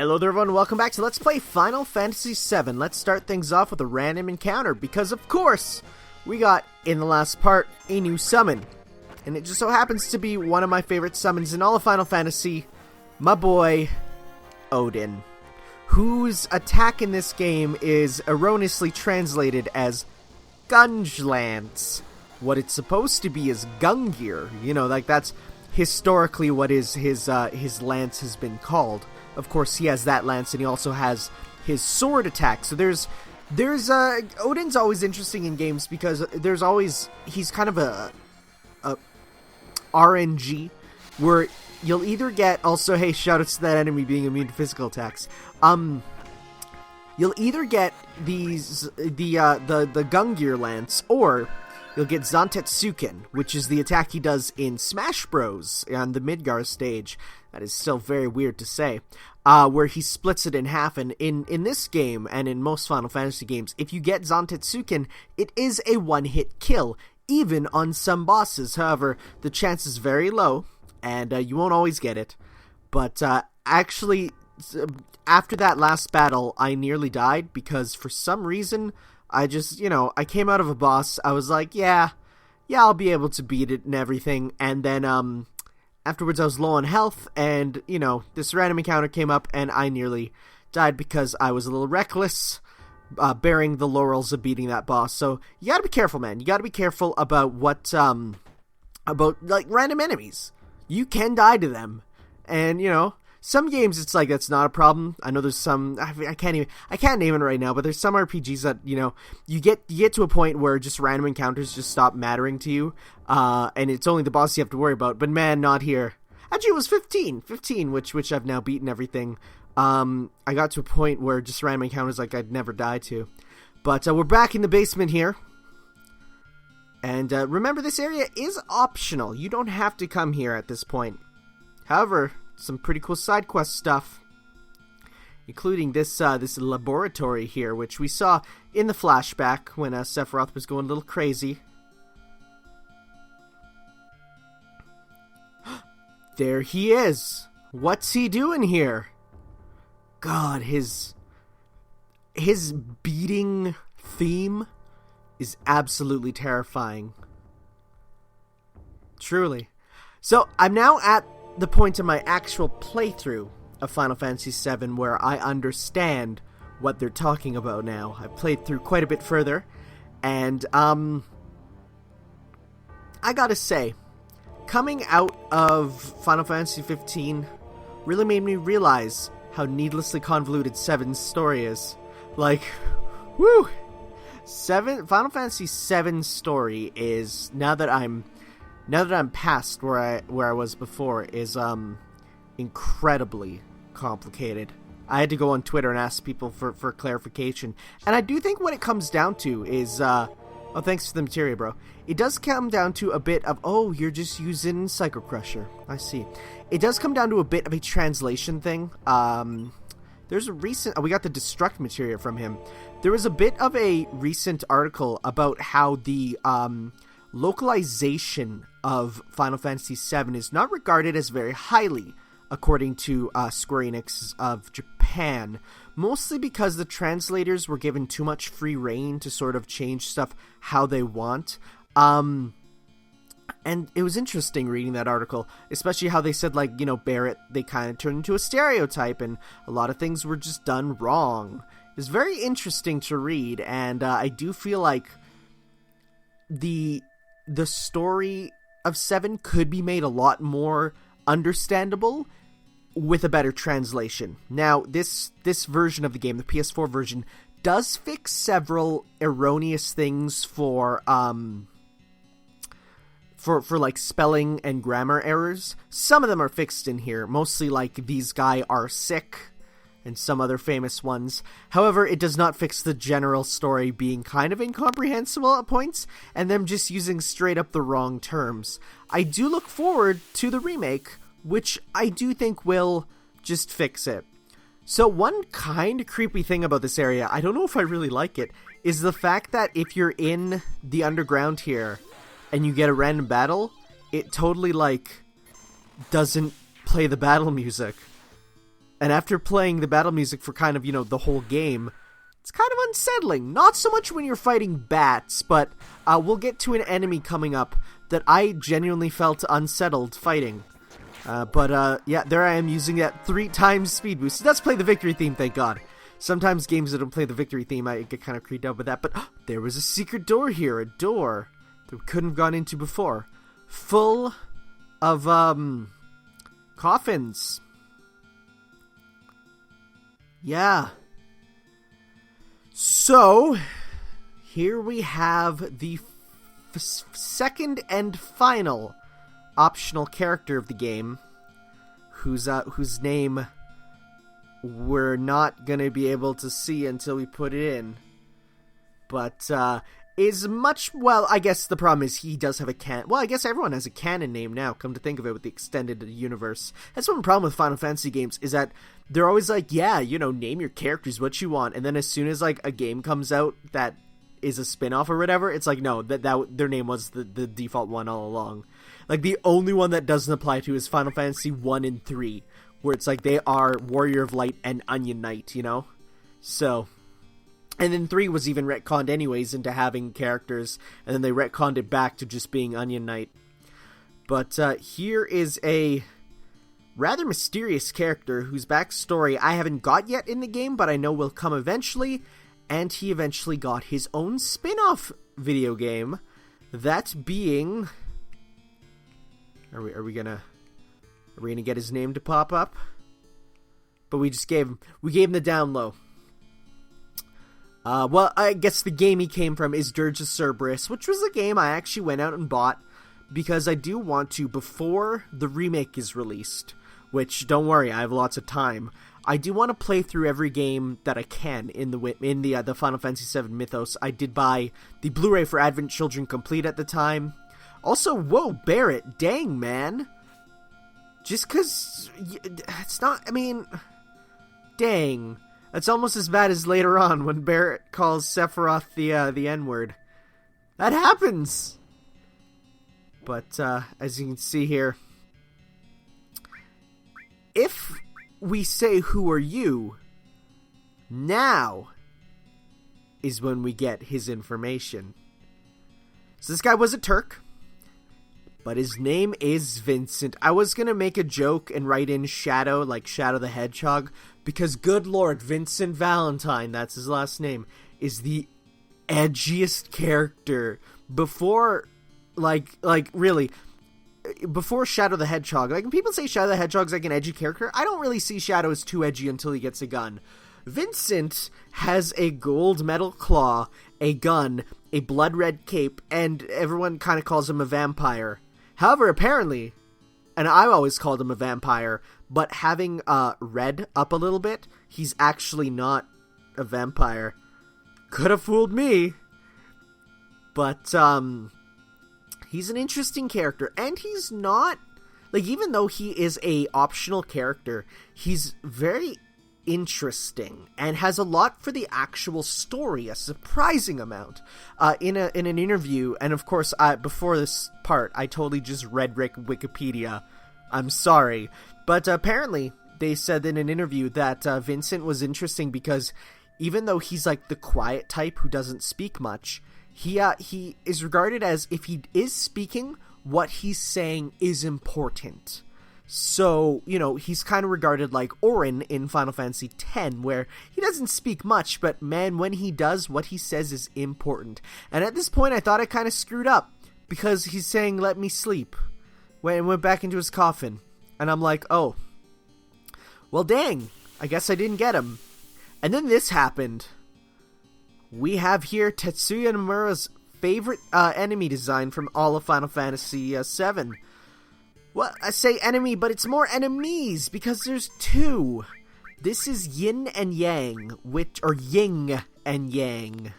Hello there everyone, welcome back to Let's Play Final Fantasy VII. Let's start things off with a random encounter, because of course, we got, in the last part, a new summon. And it just so happens to be one of my favorite summons in all of Final Fantasy, my boy, Odin. Whose attack in this game is erroneously translated as Gungelance. What it's supposed to be is Gungear. You know, like that's historically what his lance has been called. Of course, he has that lance, and he also has his sword attack. So there's Odin's always interesting in games because he's kind of a RNG where you'll either get also, hey, shoutouts to that enemy being immune to physical attacks. You'll either get the Gungear lance, or you'll get Zantetsuken, which is the attack he does in Smash Bros. On the Midgar stage. That is still very weird to say. Where he splits it in half, and in this game, and in most Final Fantasy games, if you get Zantetsuken, it is a one-hit kill, even on some bosses. However, the chance is very low, and you won't always get it. But actually, after that last battle, I nearly died, because for some reason, I just, I came out of a boss, I was like, yeah, I'll be able to beat it and everything, and then, afterwards I was low on health, and, this random encounter came up, and I nearly died because I was a little reckless, bearing the laurels of beating that boss. So, you gotta be careful, man. You gotta be careful about what, random enemies. You can die to them, and, some games it's like that's not a problem. I know there's some I can't name it right now, but there's some RPGs that you get to a point where just random encounters just stop mattering to you, and it's only the boss you have to worry about. But man, not here. Actually, it was 15, which I've now beaten everything. I got to a point where just random encounters like I'd never die to. But we're back in the basement here, and remember, this area is optional. You don't have to come here at this point. However, some pretty cool side quest stuff, including this laboratory here, which we saw in the flashback when Sephiroth was going a little crazy. There he is. What's he doing here? God, his beating theme is absolutely terrifying. Truly. So I'm now at the point in my actual playthrough of Final Fantasy VII where I understand what they're talking about now. I've played through quite a bit further, and I gotta say, coming out of Final Fantasy 15 really made me realize how needlessly convoluted 7's story is. Like, woo! Final Fantasy 7's story is, now that I'm past where I was before, is incredibly complicated. I had to go on Twitter and ask people for clarification. And I do think what it comes down to is oh, thanks for the materia, bro. It does come down to a bit of, oh, you're just using Psycho Crusher. I see. It does come down to a bit of a translation thing. There's a recent, we got the Destruct materia from him. There was a bit of a recent article about how the localization of Final Fantasy VII is not regarded as very highly, according to Square Enix of Japan, mostly because the translators were given too much free reign to sort of change stuff how they want. And it was interesting reading that article, especially how they said, like, Barrett, they kind of turned into a stereotype, and a lot of things were just done wrong. It's very interesting to read, and I do feel like the story of 7 could be made a lot more understandable with a better translation. Now, this version of the game, the PS4 version, does fix several erroneous things for like spelling and grammar errors. Some of them are fixed in here, mostly like these guy are sick and some other famous ones. However, it does not fix the general story being kind of incomprehensible at points, and them just using straight up the wrong terms. I do look forward to the remake, which I do think will just fix it. So one kind of creepy thing about this area, I don't know if I really like it, is the fact that if you're in the underground here, and you get a random battle, it totally, like, doesn't play the battle music. And after playing the battle music for kind of, the whole game, it's kind of unsettling. Not so much when you're fighting bats, but we'll get to an enemy coming up that I genuinely felt unsettled fighting. Yeah, there I am using that 3 times speed boost. It does play the victory theme, thank God. Sometimes games that don't play the victory theme, I get kind of creeped out with that. But there was a secret door here, a door that we couldn't have gone into before. Full of, coffins. Yeah. So, here we have the second and final optional character of the game, whose name we're not gonna be able to see until we put it in, but is much, well, I guess the problem is he does have I guess everyone has a canon name now, come to think of it, with the extended universe. That's one problem with Final Fantasy games, is that they're always like, yeah, name your characters what you want, and then as soon as, like, a game comes out that is a spin-off or whatever, it's like, no, that their name was the default one all along. Like, the only one that doesn't apply to is Final Fantasy 1 and 3, where it's like they are Warrior of Light and Onion Knight, So, and then 3 was even retconned anyways into having characters, and then they retconned it back to just being Onion Knight. But here is a rather mysterious character whose backstory I haven't got yet in the game, but I know will come eventually, and he eventually got his own spin-off video game, that being... Are we gonna get his name to pop up? But we gave him the down low. Well, I guess the game he came from is Dirge of Cerberus, which was a game I actually went out and bought because I do want to, before the remake is released, which, don't worry, I have lots of time, I do want to play through every game that I can in the Final Fantasy VII Mythos. I did buy the Blu-ray for Advent Children Complete at the time. Also, whoa, Barrett, dang, man. Just because it's not, I mean, dang. It's almost as bad as later on when Barrett calls Sephiroth the N-word. That happens! But, as you can see here, if we say, who are you, now is when we get his information. So this guy was a Turk, but his name is Vincent. I was gonna make a joke and write in Shadow, like Shadow the Hedgehog, because good lord, Vincent Valentine, that's his last name, is the edgiest character. Before, really, before Shadow the Hedgehog, like, when people say Shadow the Hedgehog's like an edgy character, I don't really see Shadow as too edgy until he gets a gun. Vincent has a gold metal claw, a gun, a blood red cape, and everyone kind of calls him a vampire. However, apparently, and I always called him a vampire, but having red up a little bit, he's actually not a vampire. Could have fooled me. But, he's an interesting character, and he's not, like, even though he is a optional character, he's very interesting and has a lot for the actual story, a surprising amount. In an interview, and of course, before this part, I totally just read Wikipedia. I'm sorry. But apparently, they said in an interview that Vincent was interesting because even though he's like the quiet type who doesn't speak much, he is regarded as, if he is speaking, what he's saying is important. So, he's kind of regarded like Auron in Final Fantasy X, where he doesn't speak much, but man, when he does, what he says is important. And at this point, I thought I kind of screwed up, because he's saying, let me sleep, when went back into his coffin. And I'm like, oh, well, dang, I guess I didn't get him. And then this happened. We have here Tetsuya Nomura's favorite enemy design from all of Final Fantasy VII. Well, I say enemy, but it's more enemies, because there's 2. This is Yin and Yang, or Ying and Yang,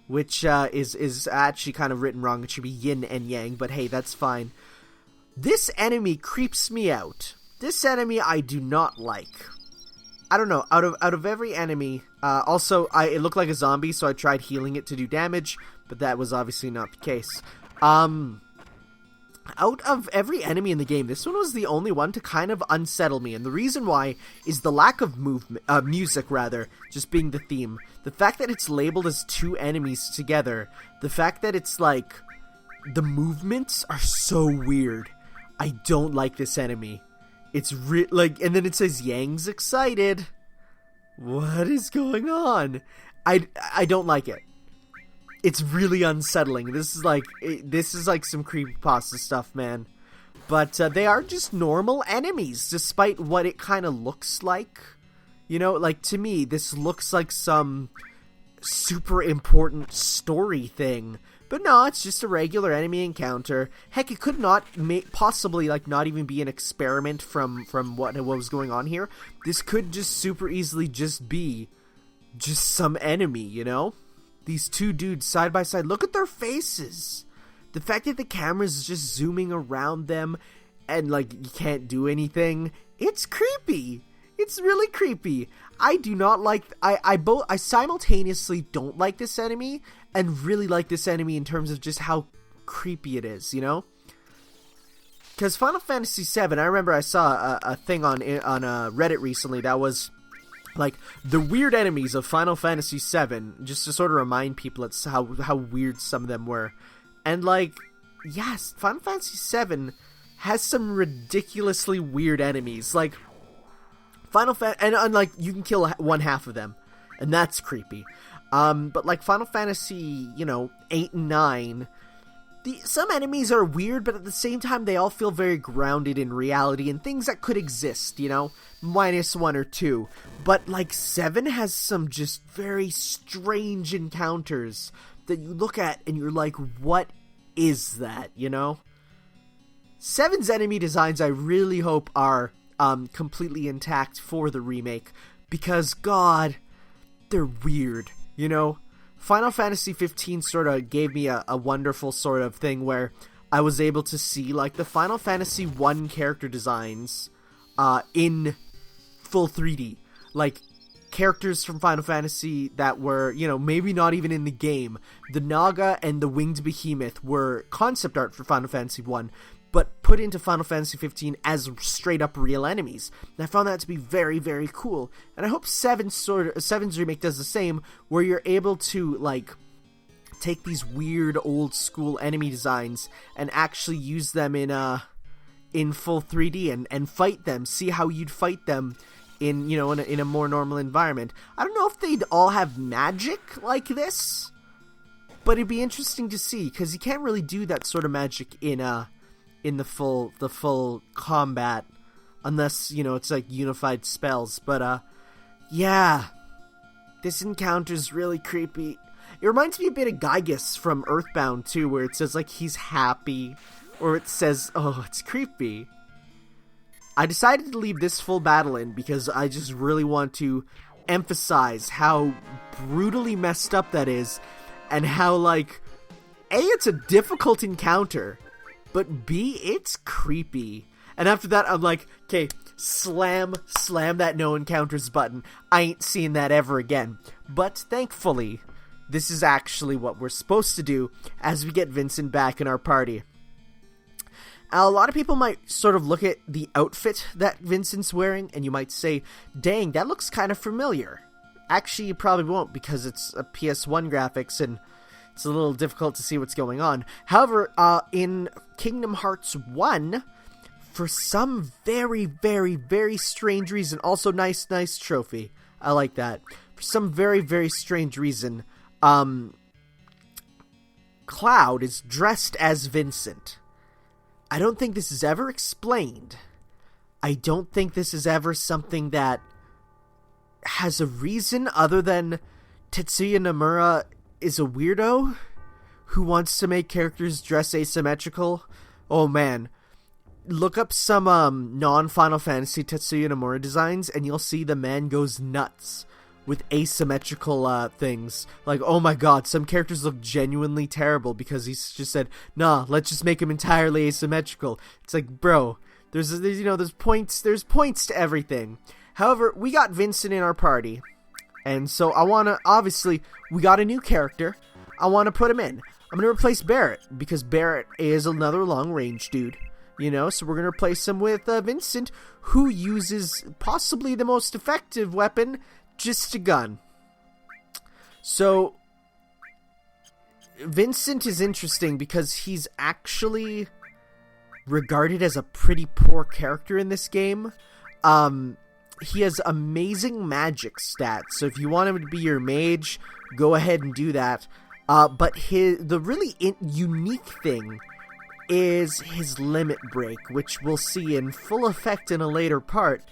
which is actually kind of written wrong. It should be Yin and Yang, but hey, that's fine. This enemy creeps me out. This enemy I do not like. I don't know, out of every enemy, also, it looked like a zombie, so I tried healing it to do damage, but that was obviously not the case. out of every enemy in the game, this one was the only one to kind of unsettle me, and the reason why is the lack of music, just being the theme. The fact that it's labeled as two enemies together, the fact that it's like, the movements are so weird. I don't like this enemy. It's like, and then it says Yang's excited. What is going on? I don't like it. It's really unsettling. This is like some creepypasta stuff, man. But they are just normal enemies, despite what it kind of looks like. You know, like, to me, this looks like some super important story thing. But no, it's just a regular enemy encounter. Heck, it could not possibly, like, not even be an experiment from what was going on here. This could just super easily just be just some enemy, you know? These two dudes side by side. Look at their faces. The fact that the camera's just zooming around them and, like, you can't do anything. It's creepy. It's really creepy. I do not like... I simultaneously don't like this enemy and really like this enemy in terms of just how creepy it is, you know? Because Final Fantasy VII, I remember I saw a thing on Reddit recently that was... like, the weird enemies of Final Fantasy VII, just to sort of remind people it's how weird some of them were. And, like, yes, Final Fantasy VII has some ridiculously weird enemies. Like, and like, you can kill one half of them, and that's creepy. But, like, Final Fantasy, 8 and 9... some enemies are weird, but at the same time, they all feel very grounded in reality and things that could exist, minus one or two. But, like, 7 has some just very strange encounters that you look at and you're like, what is that, 7's enemy designs I really hope are completely intact for the remake, because, God, they're weird, Final Fantasy 15 sort of gave me a wonderful sort of thing where I was able to see, like, the Final Fantasy 1 character designs in full 3D. Like, characters from Final Fantasy that were, maybe not even in the game. The Naga and the Winged Behemoth were concept art for Final Fantasy 1, but put into Final Fantasy 15 as straight up real enemies. And I found that to be very, very cool. And I hope 7's remake does the same, where you're able to, like, take these weird old school enemy designs and actually use them in full 3D and fight them. See how you'd fight them in a more normal environment. I don't know if they'd all have magic like this, but it'd be interesting to see, because you can't really do that sort of magic in the full combat, unless, it's like unified spells. But, yeah, this encounter's really creepy. It reminds me a bit of Gygus from Earthbound, too, where it says, like, he's happy, or it says, oh, it's creepy. I decided to leave this full battle in because I just really want to emphasize how brutally messed up that is, and how, like, A, it's a difficult encounter, but B, it's creepy. And after that, I'm like, okay, slam that no encounters button. I ain't seeing that ever again. But thankfully, this is actually what we're supposed to do as we get Vincent back in our party. A lot of people might sort of look at the outfit that Vincent's wearing, and you might say, dang, that looks kind of familiar. Actually, you probably won't, because it's a PS1 graphics, and it's a little difficult to see what's going on. However, in Kingdom Hearts 1, for some very, very, very strange reason, also nice trophy. I like that. For some very, very strange reason, Cloud is dressed as Vincent. I don't think this is ever explained. I don't think this is ever something that has a reason other than Tetsuya Nomura is a weirdo who wants to make characters dress asymmetrical. Oh man, look up some non-Final Fantasy Tetsuya Nomura designs and you'll see the man goes nuts with asymmetrical things. Like, oh my god, some characters look genuinely terrible because he's just said, nah, let's just make him entirely asymmetrical. It's like, bro, there's points to everything. However, we got Vincent in our party, and so obviously, we got a new character. I want to put him in. I'm going to replace Barrett, because Barrett is another long-range dude. You know, so we're going to replace him with Vincent, who uses possibly the most effective weapon, just a gun. So, Vincent is interesting because he's actually regarded as a pretty poor character in this game. He has amazing magic stats, so if you want him to be your mage, go ahead and do that. But the really unique thing is his limit break, which we'll see in full effect in a later part,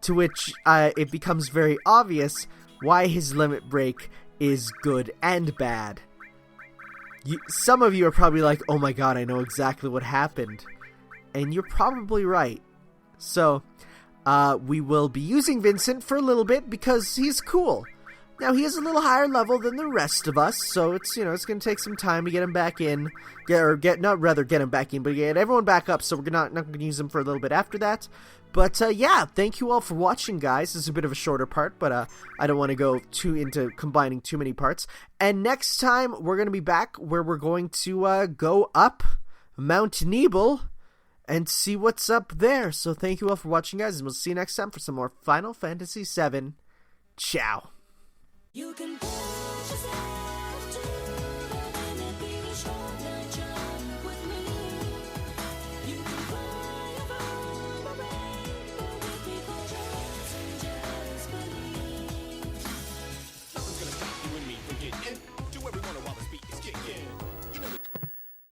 to which it becomes very obvious why his limit break is good and bad. Some of you are probably like, oh my god, I know exactly what happened. And you're probably right. So, we will be using Vincent for a little bit because he's cool. Now, he is a little higher level than the rest of us, so it's, it's going to take some time to get him back in. Get him back in, but get everyone back up, so we're not going to use him for a little bit after that. But, yeah, thank you all for watching, guys. This is a bit of a shorter part, but I don't want to go into combining too many parts. And next time, we're going to be back where we're going to go up Mount Nebel and see what's up there. So thank you all for watching, guys, and we'll see you next time for some more Final Fantasy VII. Ciao. You can